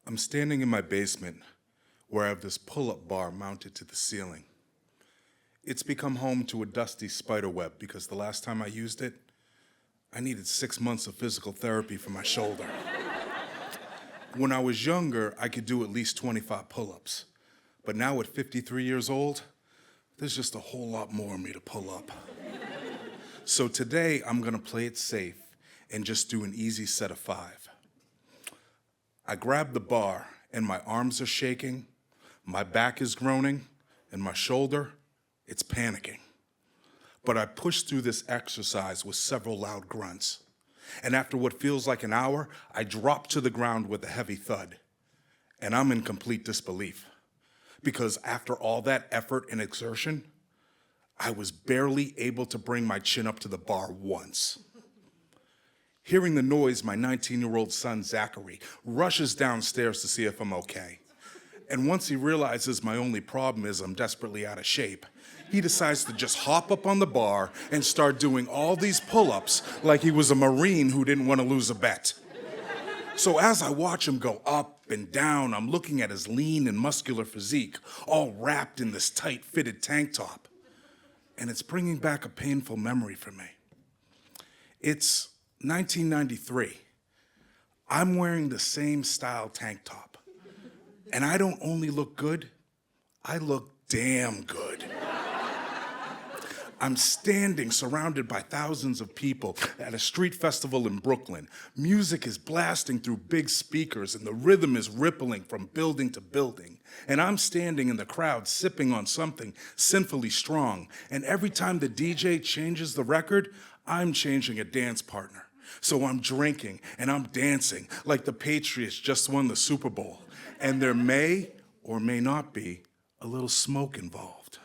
I'm standing in my basement where I have this pull-up bar mounted to the ceiling. It's become home to a dusty spider web because the last time I used it, I needed 6 months of physical therapy for my shoulder. When I was younger, I could do at least 25 pull-ups. But now at 53 years old, there's just a whole lot more of me to pull up. So today, I'm gonna play it safe and just do an easy set of 5. I grab the bar and my arms are shaking, my back is groaning, and my shoulder, it's panicking. But I push through this exercise with several loud grunts. And after what feels like an hour, I drop to the ground with a heavy thud. And I'm in complete disbelief. Because after all that effort and exertion, I was barely able to bring my chin up to the bar once. Hearing the noise, my 19-year-old son, Zachary, rushes downstairs to see if I'm okay. And once he realizes my only problem is I'm desperately out of shape, he decides to just hop up on the bar and start doing all these pull-ups like he was a Marine who didn't want to lose a bet. So as I watch him go up and down, I'm looking at his lean and muscular physique, all wrapped in this tight-fitted tank top. And it's bringing back a painful memory for me. It's 1993. I'm wearing the same style tank top. And I don't only look good, I look damn good. I'm standing surrounded by thousands of people at a street festival in Brooklyn. Music is blasting through big speakers and the rhythm is rippling from building to building. And I'm standing in the crowd sipping on something sinfully strong. And every time the DJ changes the record, I'm changing a dance partner. So I'm drinking and I'm dancing like the Patriots just won the Super Bowl. And there may or may not be a little smoke involved.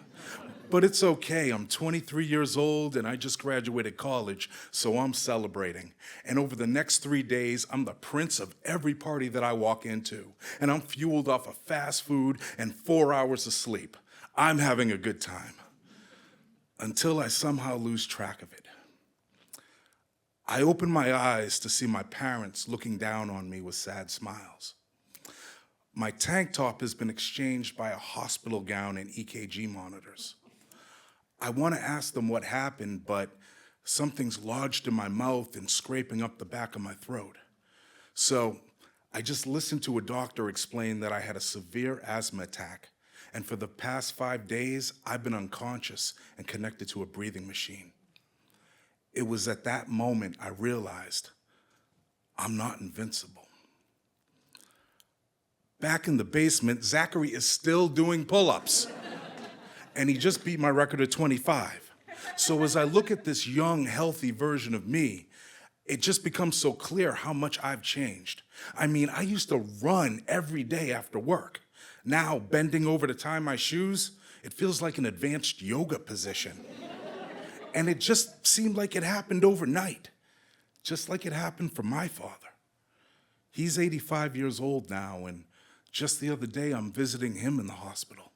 But it's okay, I'm 23 years old and I just graduated college, so I'm celebrating. And over the next 3 days, I'm the prince of every party that I walk into. And I'm fueled off of fast food and 4 hours of sleep. I'm having a good time. Until I somehow lose track of it. I open my eyes to see my parents looking down on me with sad smiles. My tank top has been exchanged by a hospital gown and EKG monitors. I want to ask them what happened, but something's lodged in my mouth and scraping up the back of my throat. So I just listened to a doctor explain that I had a severe asthma attack, and for the past 5 days, I've been unconscious and connected to a breathing machine. It was at that moment I realized I'm not invincible. Back in the basement, Zachary is still doing pull-ups. And he just beat my record of 25. So as I look at this young, healthy version of me, it just becomes so clear how much I've changed. I mean, I used to run every day after work. Now, bending over to tie my shoes, it feels like an advanced yoga position. And it just seemed like it happened overnight, just like it happened for my father. He's 85 years old now, and just the other day, I'm visiting him in the hospital.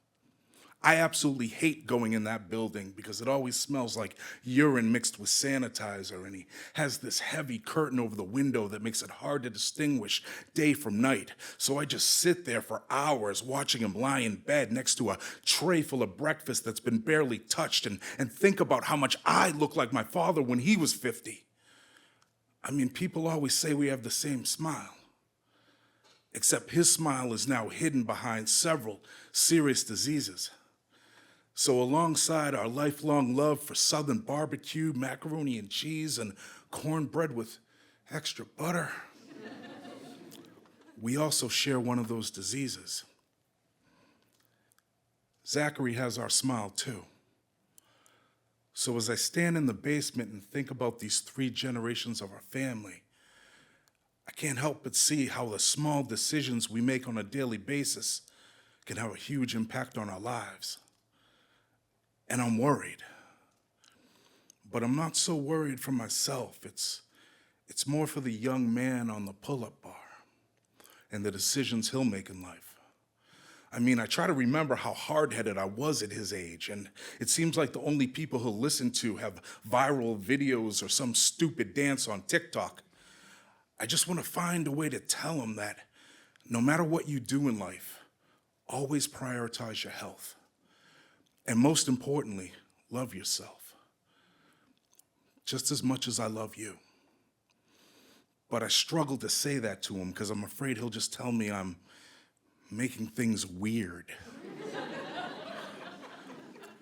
I absolutely hate going in that building because it always smells like urine mixed with sanitizer, and he has this heavy curtain over the window that makes it hard to distinguish day from night. So I just sit there for hours watching him lie in bed next to a tray full of breakfast that's been barely touched and think about how much I look like my father when he was 50. I mean, people always say we have the same smile. Except his smile is now hidden behind several serious diseases. So alongside our lifelong love for Southern barbecue, macaroni and cheese, and cornbread with extra butter, we also share one of those diseases. Zachary has our smile too. So as I stand in the basement and think about these 3 generations of our family, I can't help but see how the small decisions we make on a daily basis can have a huge impact on our lives. And I'm worried. But I'm not so worried for myself. It's more for the young man on the pull-up bar and the decisions he'll make in life. I mean, I try to remember how hard-headed I was at his age, and it seems like the only people he'll listen to have viral videos or some stupid dance on TikTok. I just want to find a way to tell him that No matter what you do in life, always prioritize your health. And most importantly, love yourself. Just as much as I love you. But I struggle to say that to him because I'm afraid he'll just tell me I'm making things weird.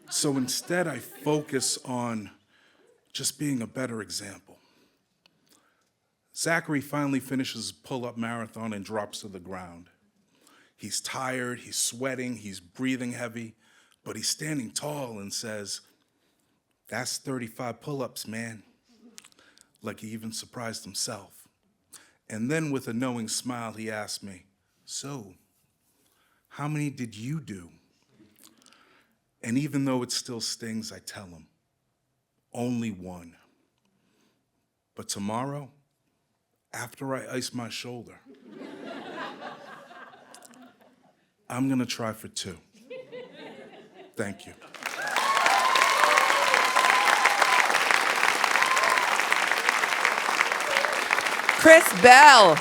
So instead, I focus on just being a better example. Zachary finally finishes his pull-up marathon and drops to the ground. He's tired, he's sweating, he's breathing heavy, but he's standing tall and says, "That's 35 pull-ups, man." Like he even surprised himself. And then with a knowing smile, he asked me, "So, how many did you do?" And even though it still stings, I tell him, "Only one. But tomorrow, after I ice my shoulder, I'm gonna try for 2. Thank you. Chris Bell.